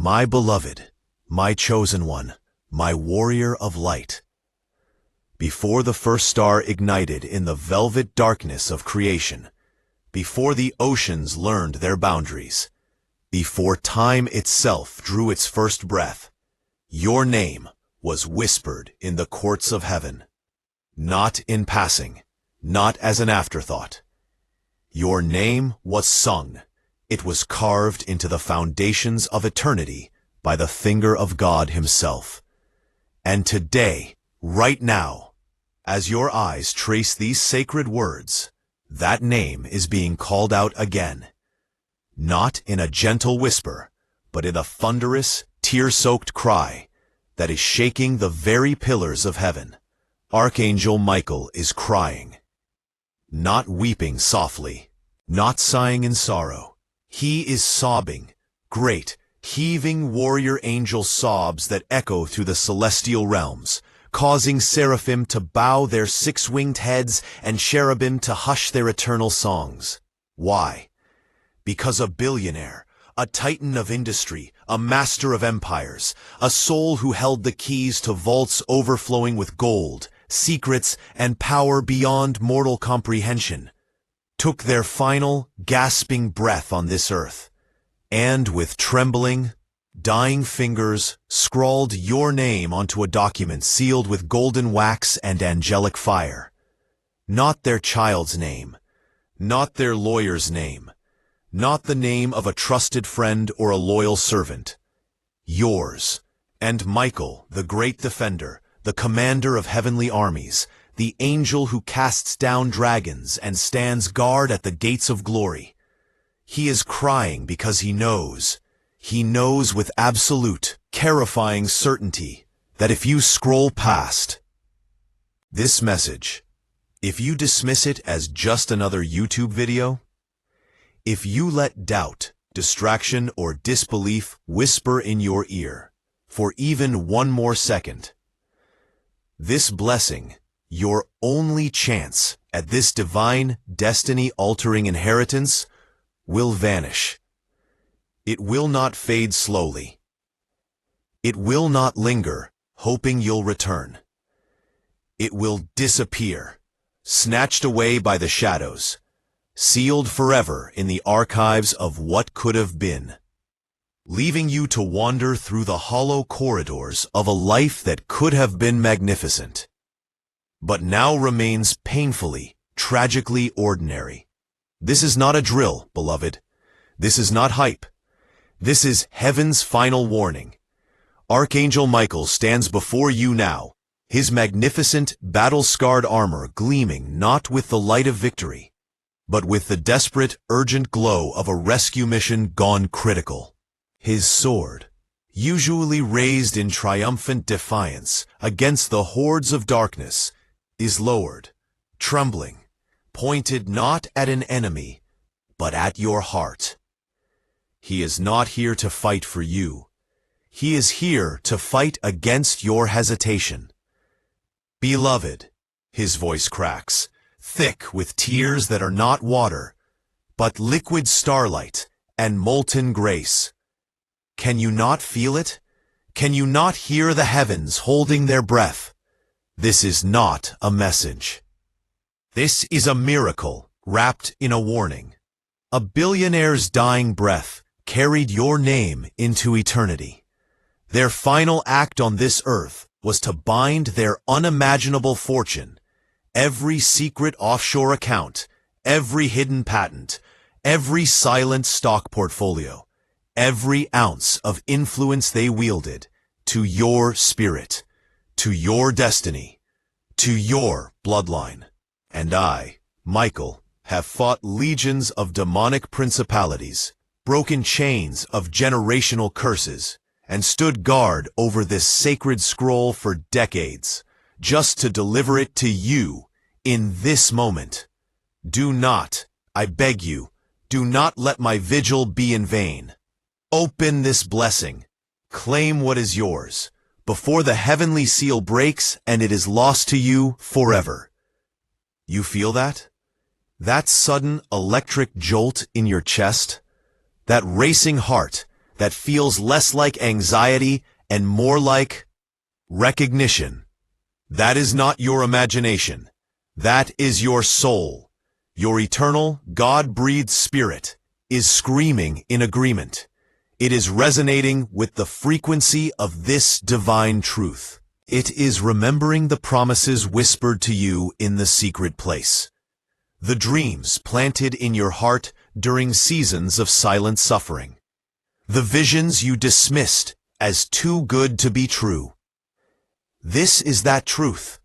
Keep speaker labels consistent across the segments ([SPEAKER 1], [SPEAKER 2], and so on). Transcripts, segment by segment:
[SPEAKER 1] my beloved, my chosen one, my warrior of light. Before the first star ignited in the velvet darkness of creation, before the oceans learned their boundaries, before time itself drew its first breath, your name was whispered in the courts of heaven, not in passing, not as an afterthought. Your name was sung. It was carved into the foundations of eternity by the finger of God himself. And today, right now, as your eyes trace these sacred words, that name is being called out again. Not in a gentle whisper, but in a thunderous, tear-soaked cry that is shaking the very pillars of heaven. Archangel Michael is crying. Not weeping softly, not sighing in sorrow. He is sobbing, great, heaving warrior angel sobs that echo through the celestial realms, causing seraphim to bow their six-winged heads and cherubim to hush their eternal songs. Why? Because a billionaire, a titan of industry, a master of empires, a soul who held the keys to vaults overflowing with gold, secrets, and power beyond mortal comprehension, took their final, gasping breath on this earth, and with trembling, dying fingers, scrawled your name onto a document sealed with golden wax and angelic fire. Not their child's name, not their lawyer's name, not the name of a trusted friend or a loyal servant. Yours, and Michael, the great defender, the commander of heavenly armies, the angel who casts down dragons and stands guard at the gates of glory. He is crying because he knows with absolute, terrifying certainty that if you scroll past this message, if you dismiss it as just another YouTube video, if you let doubt, distraction, or disbelief whisper in your ear for even one more second, this blessing, your only chance at this divine, destiny-altering inheritance, will vanish. It will not fade slowly. It will not linger, hoping you'll return. It will disappear, snatched away by the shadows, sealed forever in the archives of what could have been, leaving you to wander through the hollow corridors of a life that could have been magnificent, but now remains painfully, tragically ordinary. This is not a drill, beloved. This is not hype. This is heaven's final warning. Archangel Michael stands before you now, his magnificent, battle-scarred armor gleaming not with the light of victory, but with the desperate, urgent glow of a rescue mission gone critical. His sword, usually raised in triumphant defiance against the hordes of darkness, is lowered, trembling, pointed not at an enemy, but at your heart. He is not here to fight for you. He is here to fight against your hesitation. Beloved, his voice cracks, thick with tears that are not water, but liquid starlight and molten grace. Can you not feel it? Can you not hear the heavens holding their breath? This is not a message. This is a miracle wrapped in a warning. A billionaire's dying breath carried your name into eternity. Their final act on this earth was to bind their unimaginable fortune, every secret offshore account, every hidden patent, every silent stock portfolio, every ounce of influence they wielded, to your spirit, to your destiny, to your bloodline. And I, Michael, have fought legions of demonic principalities, broken chains of generational curses, and stood guard over this sacred scroll for decades, just to deliver it to you in this moment. Do not, I beg you, do not let my vigil be in vain. Open this blessing. Claim what is yours, before the heavenly seal breaks and it is lost to you forever. You feel that? That sudden electric jolt in your chest? That racing heart that feels less like anxiety and more like recognition. That is not your imagination. That is your soul. Your eternal, God-breathed spirit is screaming in agreement. It is resonating with the frequency of this divine truth. It is remembering the promises whispered to you in the secret place. The dreams planted in your heart during seasons of silent suffering. The visions you dismissed as too good to be true. This is that truth.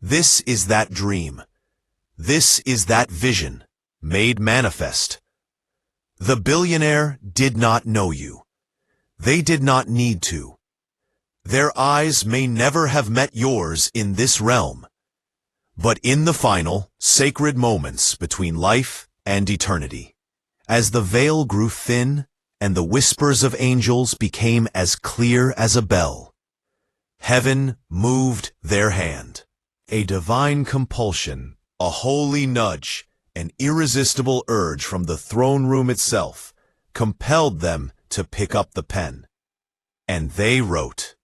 [SPEAKER 1] This is that dream. This is that vision, made manifest. The billionaire did not know you. They did not need to. Their eyes may never have met yours in this realm. But in the final, sacred moments between life and eternity, as the veil grew thin and the whispers of angels became as clear as a bell, heaven moved their hand. A divine compulsion, a holy nudge, an irresistible urge from the throne room itself compelled them to pick up the pen. And they wrote.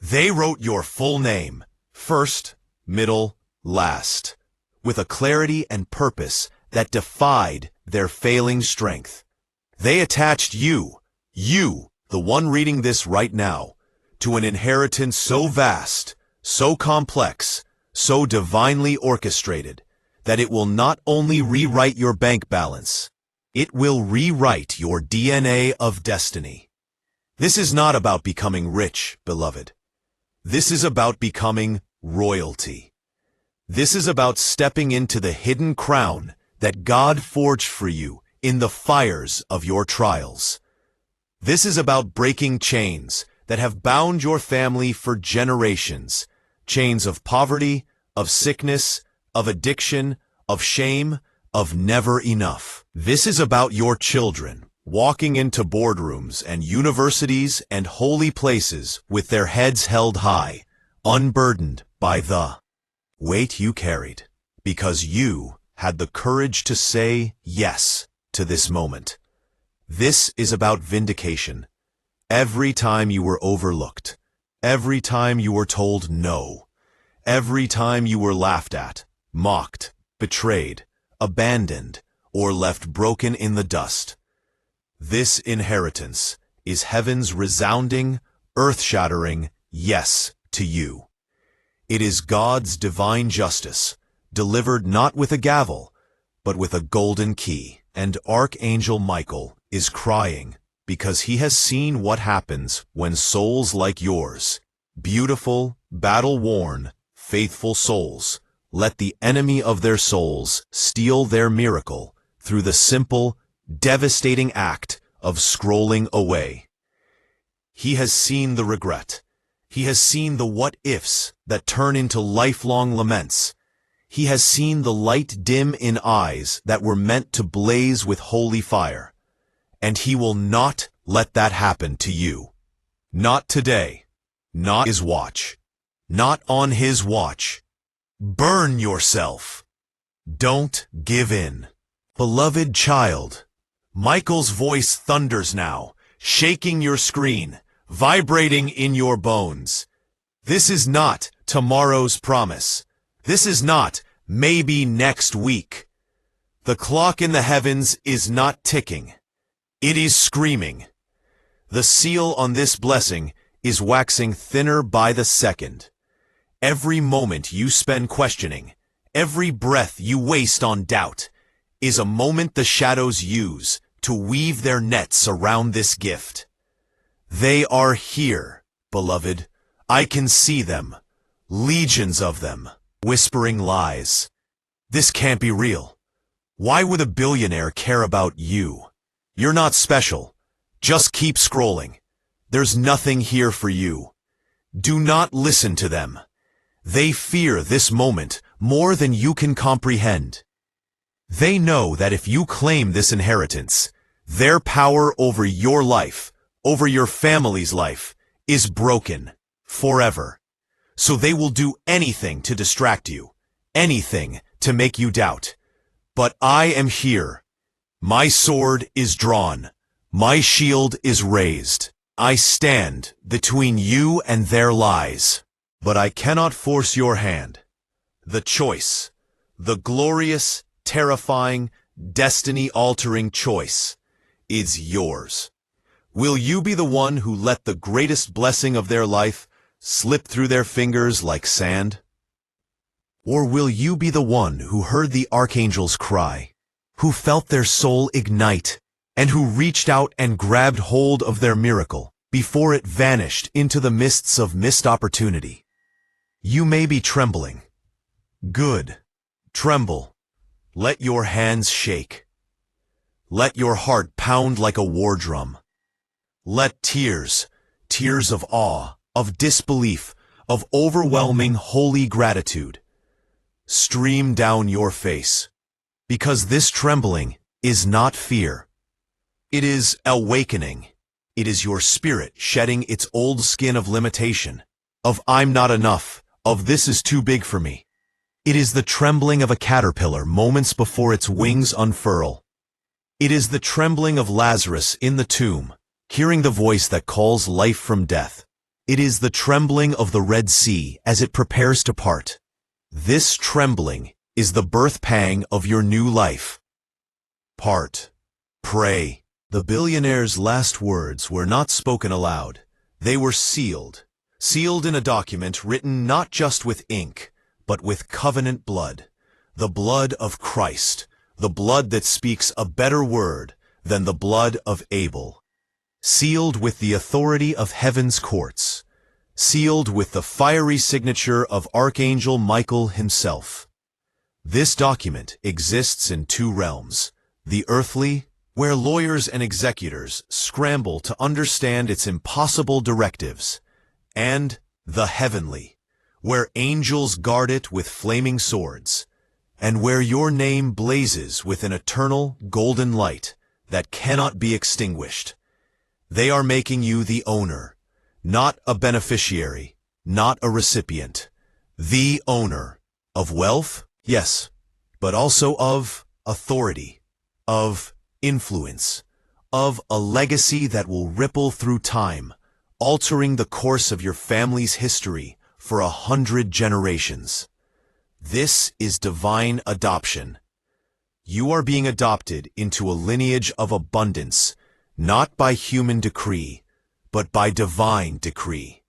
[SPEAKER 1] They wrote your full name, first, middle, last, with a clarity and purpose that defied their failing strength. They attached you, the one reading this right now, to an inheritance so vast, so complex, so divinely orchestrated, that it will not only rewrite your bank balance, it will rewrite your DNA of destiny. This is not about becoming rich, beloved. This is about becoming royalty. This is about stepping into the hidden crown that God forged for you in the fires of your trials. This is about breaking chains that have bound your family for generations, chains of poverty, of sickness, of addiction, of shame, of never enough. This is about your children walking into boardrooms and universities and holy places with their heads held high, unburdened by the weight you carried, because you had the courage to say yes to this moment. This is about vindication. Every time you were overlooked, every time you were told no, every time you were laughed at, mocked, betrayed, abandoned, or left broken in the dust. This inheritance is heaven's resounding, earth-shattering yes to you. It is God's divine justice, delivered not with a gavel, but with a golden key. And Archangel Michael is crying because he has seen what happens when souls like yours, beautiful, battle-worn, faithful souls, let the enemy of their souls steal their miracle through the simple, devastating act of scrolling away. He has seen the regret. He has seen the what-ifs that turn into lifelong laments. He has seen the light dim in eyes that were meant to blaze with holy fire. And he will not let that happen to you. Not today. Not his watch. Not on his watch. Burn yourself. Don't give in. Beloved child, Michael's voice thunders now, shaking your screen, vibrating in your bones. This is not tomorrow's promise. This is not maybe next week. The clock in the heavens is not ticking. It is screaming. The seal on this blessing is waxing thinner by the second. Every moment you spend questioning, every breath you waste on doubt, is a moment the shadows use to weave their nets around this gift. They are here, beloved. I can see them, legions of them, whispering lies. This can't be real. Why would a billionaire care about you? You're not special. Just keep scrolling. There's nothing here for you. Do not listen to them. They fear this moment more than you can comprehend. They know that if you claim this inheritance, their power over your life, over your family's life, is broken forever. So they will do anything to distract you, anything to make you doubt. But I am here. My sword is drawn. My shield is raised. I stand between you and their lies. But I cannot force your hand. The choice, the glorious, terrifying, destiny-altering choice, is yours. Will you be the one who let the greatest blessing of their life slip through their fingers like sand? Or will you be the one who heard the archangel's cry, who felt their soul ignite, and who reached out and grabbed hold of their miracle before it vanished into the mists of missed opportunity? You may be trembling. Good. Tremble. Let your hands shake. Let your heart pound like a war drum. Let tears of awe, of disbelief, of overwhelming holy gratitude, stream down your face. Because this trembling is not fear. It is awakening. It is your spirit shedding its old skin of limitation, of I'm not enough, of this is too big for me. It is the trembling of a caterpillar moments before its wings unfurl. It is the trembling of Lazarus in the tomb, hearing the voice that calls life from death. It is the trembling of the Red Sea as it prepares to part. This trembling is the birth pang of your new life. Part. Pray. The billionaire's last words were not spoken aloud. They were sealed. Sealed in a document written not just with ink, but with covenant blood. The blood of Christ. The blood that speaks a better word than the blood of Abel. Sealed with the authority of heaven's courts. Sealed with the fiery signature of Archangel Michael himself. This document exists in two realms. The earthly, where lawyers and executors scramble to understand its impossible directives, and the heavenly, where angels guard it with flaming swords, and where your name blazes with an eternal golden light that cannot be extinguished. They are making you the owner, not a beneficiary, not a recipient, the owner of wealth, yes, but also of authority, of influence, of a legacy that will ripple through time, altering the course of your family's history for 100 generations. This is divine adoption. You are being adopted into a lineage of abundance, not by human decree, but by divine decree.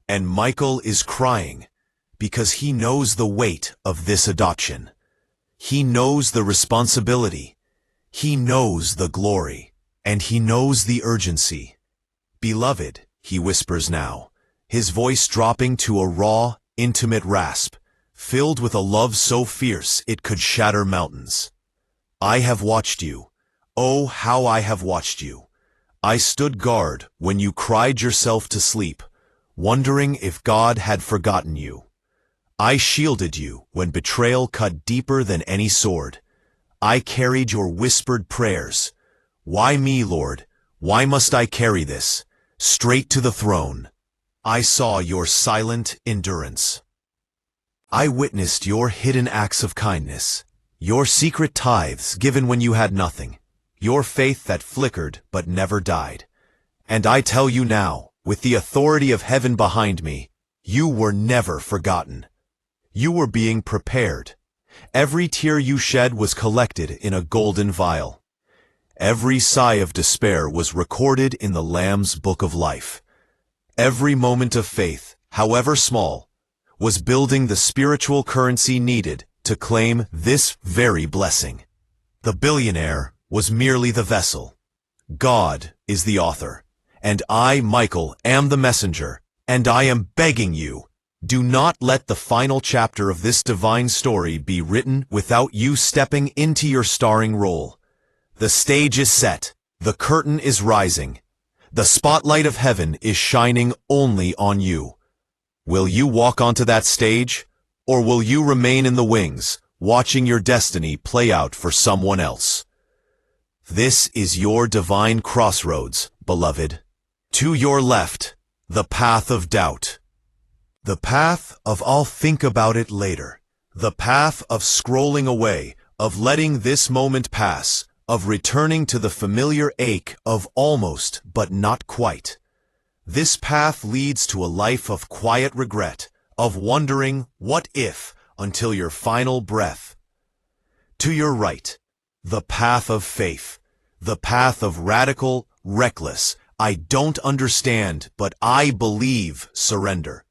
[SPEAKER 1] And Michael is crying because he knows the weight of this adoption. He knows the responsibility. He knows the glory, and he knows the urgency. Beloved, he whispers now, his voice dropping to a raw, intimate rasp, filled with a love so fierce it could shatter mountains. I have watched you. Oh, how I have watched you. I stood guard when you cried yourself to sleep, wondering if God had forgotten you. I shielded you when betrayal cut deeper than any sword. I carried your whispered prayers. Why me, Lord? Why must I carry this? Straight to the throne. I saw your silent endurance. I witnessed your hidden acts of kindness, your secret tithes given when you had nothing, your faith that flickered but never died. And I tell you now, with the authority of heaven behind me, you were never forgotten. You were being prepared. Every tear you shed was collected in a golden vial. Every sigh of despair was recorded in the Lamb's book of life. Every moment of faith, however small, was building the spiritual currency needed to claim this very blessing. The billionaire was merely the vessel. God is the author, and I, Michael, am the messenger, and I am begging you, do not let the final chapter of this divine story be written without you stepping into your starring role. The stage is set, the curtain is rising, the spotlight of heaven is shining only on you. Will you walk onto that stage, or will you remain in the wings, watching your destiny play out for someone else? This is your divine crossroads, beloved. To your left, the path of doubt. The path of I'll think about it later. The path of scrolling away, of letting this moment pass, of returning to the familiar ache of almost but not quite. This path leads to a life of quiet regret, of wondering what if until your final breath. To your right, the path of faith, the path of radical, reckless, I don't understand, but I believe surrender.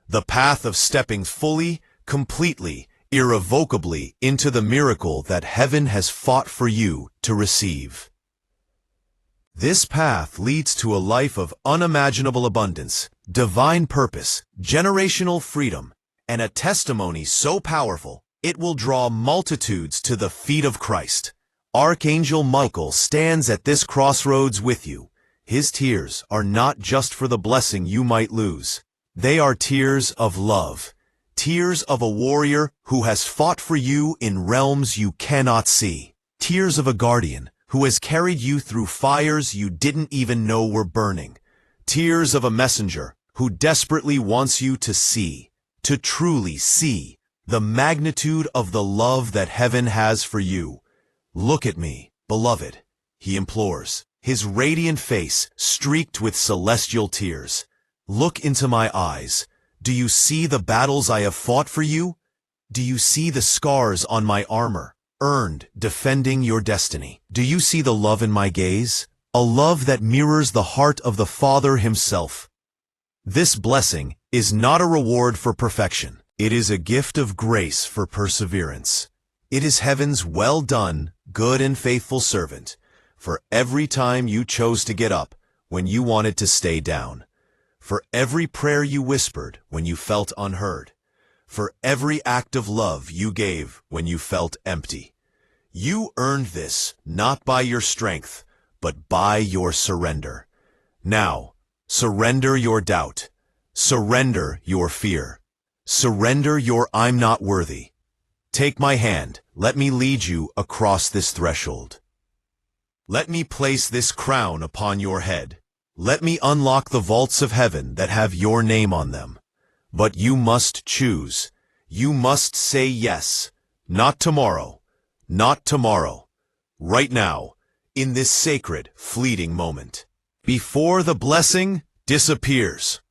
[SPEAKER 1] The path of stepping fully, completely, irrevocably into the miracle that heaven has fought for you to receive. This path leads to a life of unimaginable abundance, divine purpose, generational freedom, and a testimony so powerful it will draw multitudes to the feet of Christ. Archangel Michael stands at this crossroads with you. His tears are not just for the blessing you might lose. They are tears of love, tears of a warrior who has fought for you in realms you cannot see, tears of a guardian who has carried you through fires you didn't even know were burning, tears of a messenger who desperately wants you to see, to truly see, the magnitude of the love that heaven has for you. Look at me, beloved, he implores, his radiant face streaked with celestial tears. Look into my eyes. Do you see the battles I have fought for you? Do you see the scars on my armor, earned, defending your destiny? Do you see the love in my gaze? A love that mirrors the heart of the Father himself. This blessing is not a reward for perfection. It is a gift of grace for perseverance. It is heaven's well done, good and faithful servant, for every time you chose to get up when you wanted to stay down, for every prayer you whispered when you felt unheard, for every act of love you gave when you felt empty. You earned this not by your strength, but by your surrender. Now, surrender your doubt. Surrender your fear. Surrender your I'm not worthy. Take my hand. Let me lead you across this threshold. Let me place this crown upon your head. Let me unlock the vaults of heaven that have your name on them. But you must choose. You must say yes. Not tomorrow. Not tomorrow. Right now, in this sacred, fleeting moment. Before the blessing disappears.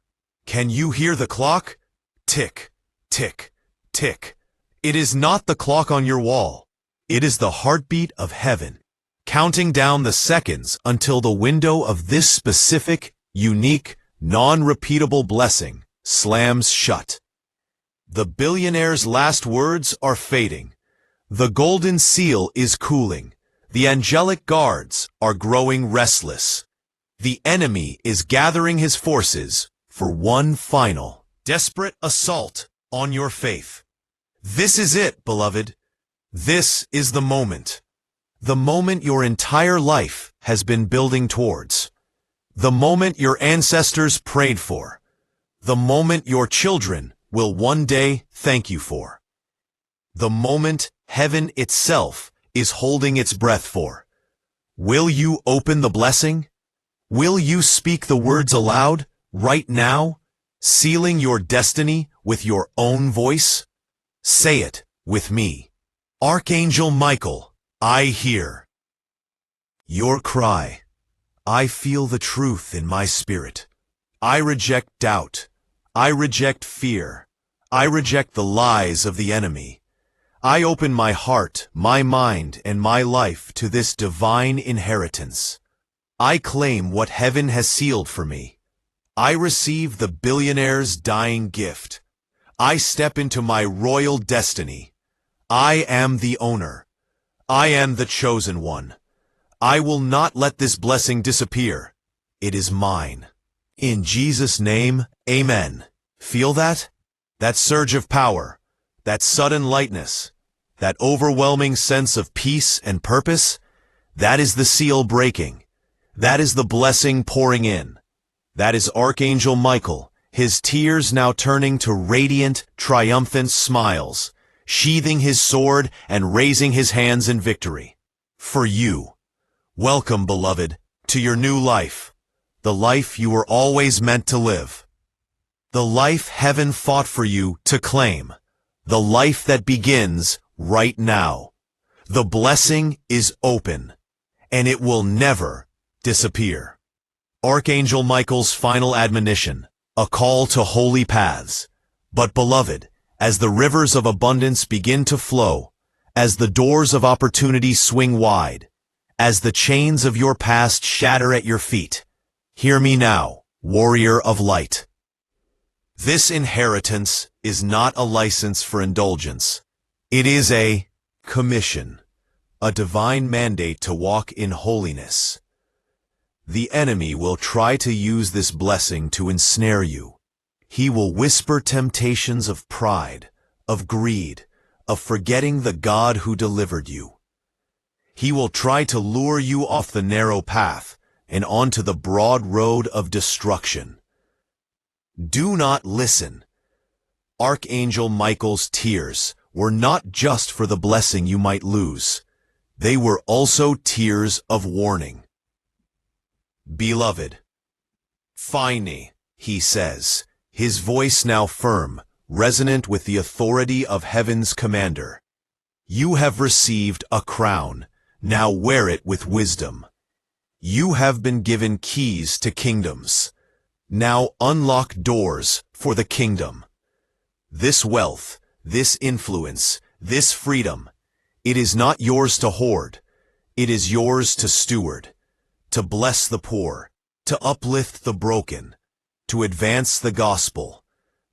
[SPEAKER 1] Can you hear the clock? Tick, tick, tick. It is not the clock on your wall. It is the heartbeat of heaven, counting down the seconds until the window of this specific, unique, non-repeatable blessing slams shut. The billionaire's last words are fading. The golden seal is cooling. The angelic guards are growing restless. The enemy is gathering his forces for one final, desperate assault on your faith. This is it, beloved. This is the moment. The moment your entire life has been building towards. The moment your ancestors prayed for. The moment your children will one day thank you for. The moment heaven itself is holding its breath for. Will you open the blessing? Will you speak the words aloud, right now, sealing your destiny with your own voice? Say it with me. Archangel Michael, I hear your cry. I feel the truth in my spirit. I reject doubt. I reject fear. I reject the lies of the enemy. I open my heart, my mind, and my life to this divine inheritance. I claim what heaven has sealed for me. I receive the billionaire's dying gift. I step into my royal destiny. I am the owner. I am the chosen one. I will not let this blessing disappear. It is mine. In Jesus' name, amen. Feel that? That surge of power, that sudden lightness, that overwhelming sense of peace and purpose? That is the seal breaking. That is the blessing pouring in. That is Archangel Michael, his tears now turning to radiant, triumphant smiles, sheathing his sword and raising his hands in victory. For you. Welcome, beloved, to your new life. The life you were always meant to live. The life heaven fought for you to claim. The life that begins right now. The blessing is open. and it will never disappear. Archangel Michael's final admonition, a call to holy paths. But beloved, as the rivers of abundance begin to flow, as the doors of opportunity swing wide, as the chains of your past shatter at your feet, hear me now, warrior of light. This inheritance is not a license for indulgence. It is a commission, a divine mandate to walk in holiness. The enemy will try to use this blessing to ensnare you. He will whisper temptations of pride, of greed, of forgetting the God who delivered you. He will try to lure you off the narrow path and onto the broad road of destruction. Do not listen. Archangel Michael's tears were not just for the blessing you might lose. They were also tears of warning. Beloved, finally, he says, his voice now firm, resonant with the authority of heaven's commander. You have received a crown, now wear it with wisdom. You have been given keys to kingdoms. Now unlock doors for the kingdom. This wealth, this influence, this freedom, it is not yours to hoard. It is yours to steward, to bless the poor, to uplift the broken, to advance the gospel,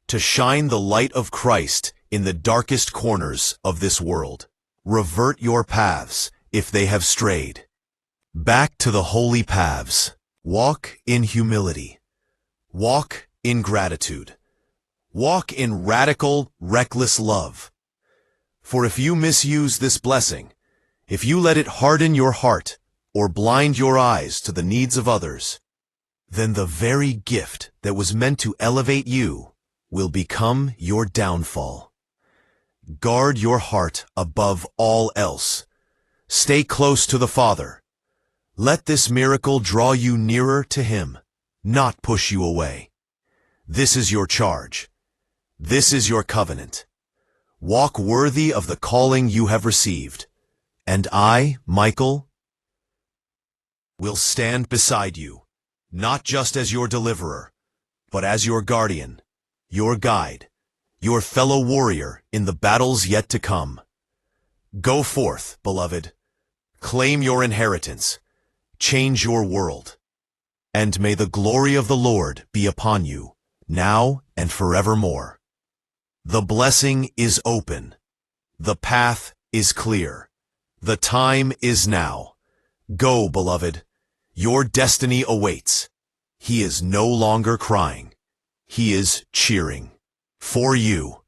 [SPEAKER 1] to shine the light of Christ in the darkest corners of this world. Revert your paths if they have strayed. Back to the holy paths. Walk in humility. Walk in gratitude. Walk in radical, reckless love. For if you misuse this blessing, if you let it harden your heart or blind your eyes to the needs of others, then the very gift that was meant to elevate you will become your downfall. Guard your heart above all else. Stay close to the Father. Let this miracle draw you nearer to Him, not push you away. This is your charge. This is your covenant. Walk worthy of the calling you have received, and I, Michael, will stand beside you, not just as your deliverer, but as your guardian, your guide, your fellow warrior in the battles yet to come. Go forth, beloved. Claim your inheritance. Change your world. And may the glory of the Lord be upon you, now and forevermore. The blessing is open. The path is clear. The time is now. Go, beloved. Your destiny awaits. He is no longer crying. He is cheering for you.